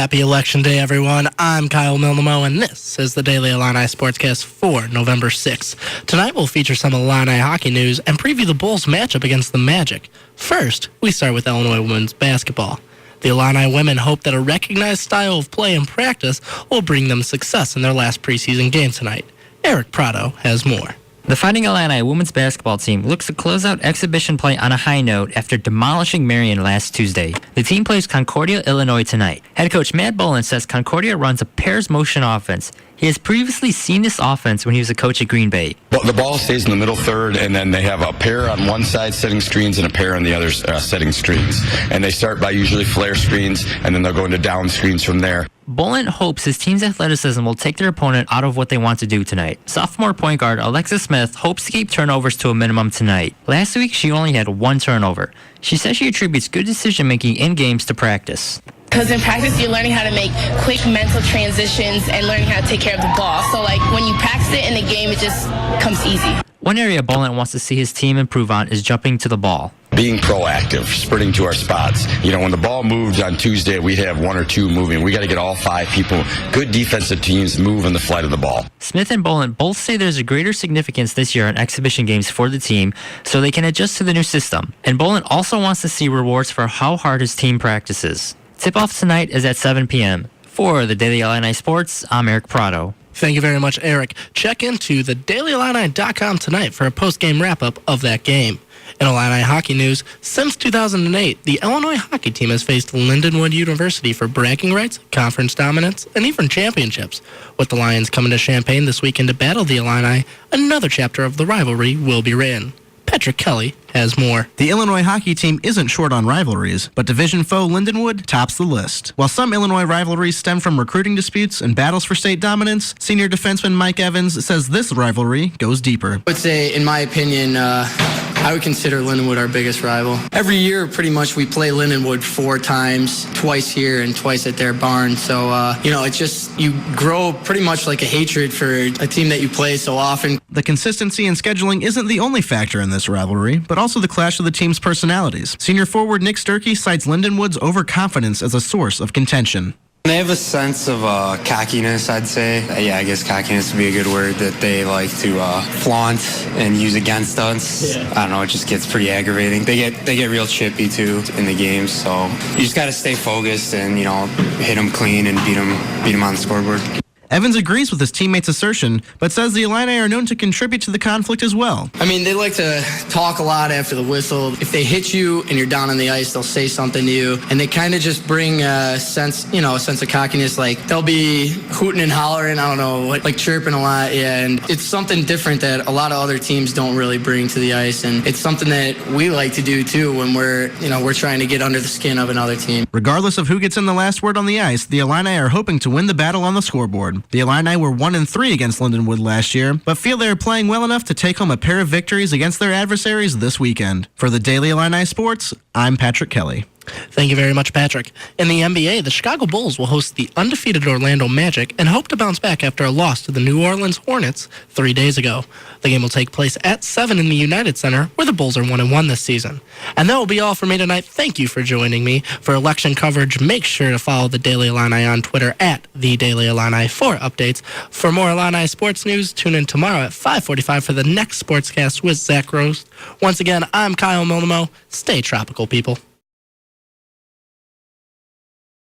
Happy Election Day, everyone. I'm Kyle Milnamow, and this is the Daily Illini Sportscast for November 6th. Tonight we'll feature some Illini hockey news and preview the Bulls' matchup against the Magic. First, we start with Illinois women's basketball. The Illini women hope that a recognized style of play and practice will bring them success in their last preseason game tonight. Eric Prado has more. The Fighting Illini women's basketball team looks to close out exhibition play on a high note after demolishing Marion last Tuesday. The team plays Concordia, Illinois tonight. Head coach Matt Bolin says Concordia runs a pairs motion offense. He has previously seen this offense when he was a coach at Green Bay. Well, the ball stays in the middle third, and then they have a pair on one side setting screens and a pair on the other setting screens. And they start by usually flare screens, and then they'll go into down screens from there. Bolin hopes his team's athleticism will take their opponent out of what they want to do tonight. Sophomore point guard Alexis Smith hopes to keep turnovers to a minimum tonight. Last week, she only had one turnover. She says she attributes good decision-making in games to practice. Because in practice, you're learning how to make quick mental transitions and learning how to take care of the ball. So, when you practice it in the game, it just comes easy. One area Bolin wants to see his team improve on is jumping to the ball. Being proactive, sprinting to our spots. When the ball moves on Tuesday, we have one or two moving. We got to get all five people, good defensive teams, move in the flight of the ball. Smith and Bolin both say there's a greater significance this year on exhibition games for the team so they can adjust to the new system. And Bolin also wants to see rewards for how hard his team practices. Tip-off tonight is at 7 p.m. For the Daily Illini Sports, I'm Eric Prado. Thank you very much, Eric. Check into thedailyillini.com tonight for a post-game wrap-up of that game. In Illini hockey news, since 2008, the Illinois hockey team has faced Lindenwood University for bragging rights, conference dominance, and even championships. With the Lions coming to Champaign this weekend to battle the Illini, another chapter of the rivalry will be written. Patrick Kelly has more. The Illinois hockey team isn't short on rivalries, but division foe Lindenwood tops the list. While some Illinois rivalries stem from recruiting disputes and battles for state dominance, senior defenseman Mike Evans says this rivalry goes deeper. I would say, in my opinion, I would consider Lindenwood our biggest rival. Every year, pretty much, we play Lindenwood 4 times, twice here and twice at their barn. So, it's just, you grow pretty much like a hatred for a team that you play so often. The consistency in scheduling isn't the only factor in this rivalry, but also the clash of the team's personalities. Senior forward Nick Sturkey cites Lindenwood's overconfidence as a source of contention. They have a sense of cockiness, I'd say. Yeah, I guess cockiness would be a good word that they like to flaunt and use against us. Yeah. I don't know, it just gets pretty aggravating. They get real chippy, too, in the games. So you just got to stay focused and, hit them clean and beat them on the scoreboard. Evans agrees with his teammates' assertion, but says the Illini are known to contribute to the conflict as well. They like to talk a lot after the whistle. If they hit you and you're down on the ice, they'll say something to you, and they kind of just bring a sense of cockiness. Like, they'll be hooting and hollering, I don't know, like chirping a lot, yeah, and it's something different that a lot of other teams don't really bring to the ice, and it's something that we like to do, too, when we're trying to get under the skin of another team. Regardless of who gets in the last word on the ice, the Illini are hoping to win the battle on the scoreboard. The Illini were 1-3 against Lindenwood last year, but feel they are playing well enough to take home a pair of victories against their adversaries this weekend. For the Daily Illini Sports, I'm Patrick Kelly. Thank you very much, Patrick. In the NBA, the Chicago Bulls will host the undefeated Orlando Magic and hope to bounce back after a loss to the New Orleans Hornets 3 days ago. The game will take place at 7 in the United Center, where the Bulls are 1-1 this season. And that will be all for me tonight. Thank you for joining me. For election coverage, make sure to follow the Daily Illini on Twitter at @TheDailyIllini for updates. For more Illini sports news, tune in tomorrow at 5:45 for the next Sportscast with Zach Roast. Once again, I'm Kyle Milnamow. Stay tropical, people.